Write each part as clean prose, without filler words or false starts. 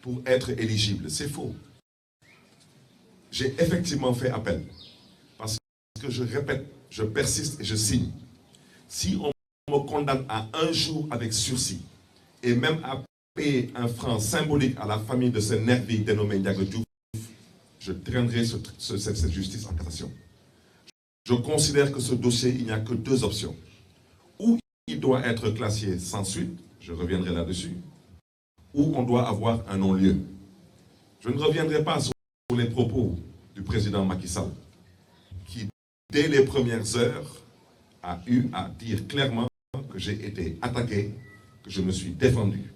pour être éligible. C'est faux. J'ai effectivement fait appel. Parce que je répète, je persiste et je signe. Si on me condamne à 1 jour avec sursis, et même à payer un franc symbolique à la famille de ce nervi dénommé Ndiaga Diouf, je traînerai cette justice en cassation. Je considère que ce dossier, il n'y a que 2 options. Ou il doit être classé sans suite, je reviendrai là-dessus, ou on doit avoir un non-lieu. Je ne reviendrai pas sur les propos du président Macky Sall, qui, dès les premières heures, a eu à dire clairement que j'ai été attaqué, que je me suis défendu,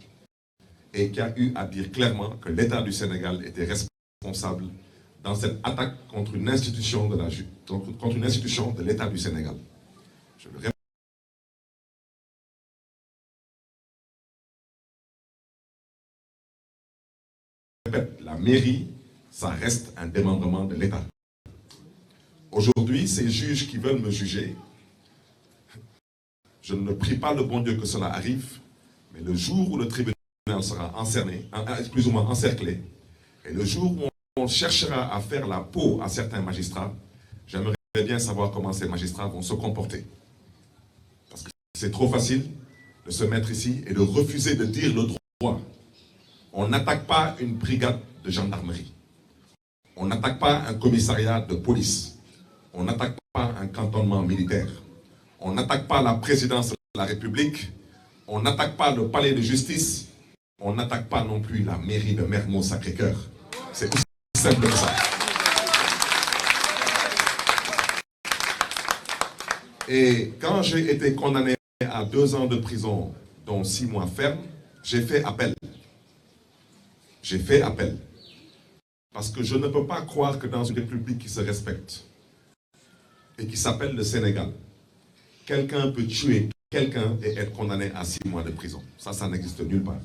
et qui a eu à dire clairement que l'État du Sénégal était responsable dans cette attaque contre une institution de l'État du Sénégal. Je le répète, la mairie, ça reste un démembrement de l'État. Aujourd'hui, ces juges qui veulent me juger, je ne prie pas le bon Dieu que cela arrive, mais le jour où le tribunal sera plus ou moins encerclé, et le jour où on cherchera à faire la peau à certains magistrats, j'aimerais bien savoir comment ces magistrats vont se comporter. Parce que c'est trop facile de se mettre ici et de refuser de dire le droit. On n'attaque pas une brigade de gendarmerie. On n'attaque pas un commissariat de police. On n'attaque pas un cantonnement militaire. On n'attaque pas la présidence de la République. On n'attaque pas le palais de justice. On n'attaque pas non plus la mairie de Mermoz-Sacré-Cœur. C'est aussi simple que ça. Et quand j'ai été condamné à 2 ans de prison, dont 6 mois ferme, j'ai fait appel. J'ai fait appel. Parce que je ne peux pas croire que dans une république qui se respecte et qui s'appelle le Sénégal, quelqu'un peut tuer quelqu'un et être condamné à 6 mois de prison. Ça n'existe nulle part.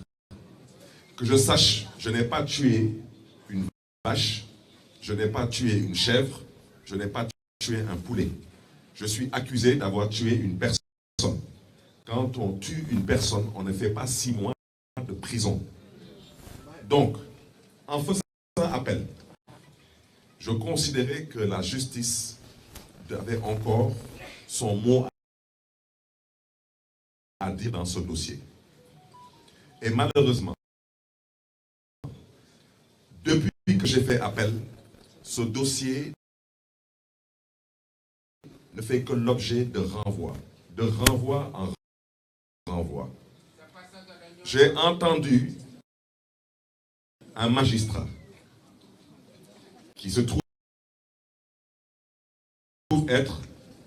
Que je sache, je n'ai pas tué une vache, je n'ai pas tué une chèvre, je n'ai pas tué un poulet. Je suis accusé d'avoir tué une personne. Quand on tue une personne, on ne fait pas 6 mois de prison. Donc, en faisant appel, je considérais que la justice avait encore son mot à dire dans ce dossier. Et malheureusement, depuis que j'ai fait appel, ce dossier ne fait que l'objet de renvoi en renvoi. J'ai entendu un magistrat qui se trouve être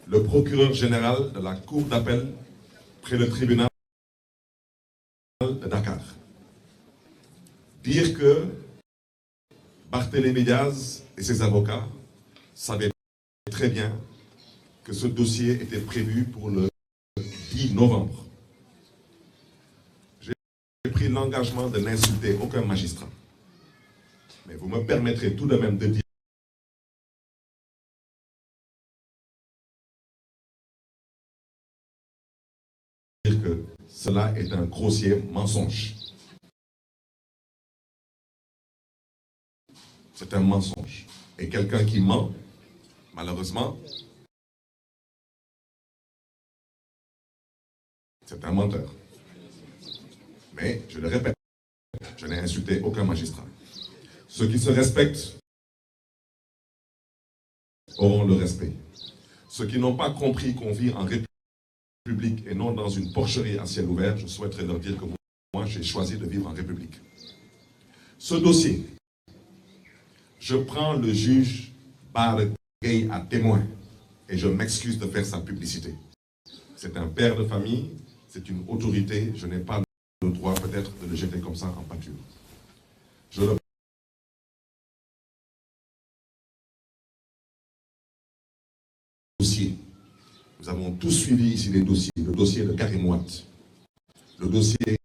le procureur général de la cour d'appel près le tribunal de Dakar dire que Barthélémy Diaz et ses avocats savaient très bien que ce dossier était prévu pour le 10 novembre. J'ai pris l'engagement de n'insulter aucun magistrat. Mais vous me permettrez tout de même de dire que cela est un grossier mensonge. C'est un mensonge. Et quelqu'un qui ment, malheureusement, c'est un menteur. Mais, je le répète, je n'ai insulté aucun magistrat. Ceux qui se respectent auront le respect. Ceux qui n'ont pas compris qu'on vit en République et non dans une porcherie à ciel ouvert, je souhaiterais leur dire que moi, j'ai choisi de vivre en République. Ce dossier, je prends le juge Bara Gaye à témoin et je m'excuse de faire sa publicité. C'est un père de famille, c'est une autorité, je n'ai pas le droit peut-être de le jeter comme ça en pâture. Je le dossier. Nous avons tous suivi ici les dossiers, le dossier de Karim Wade, le dossier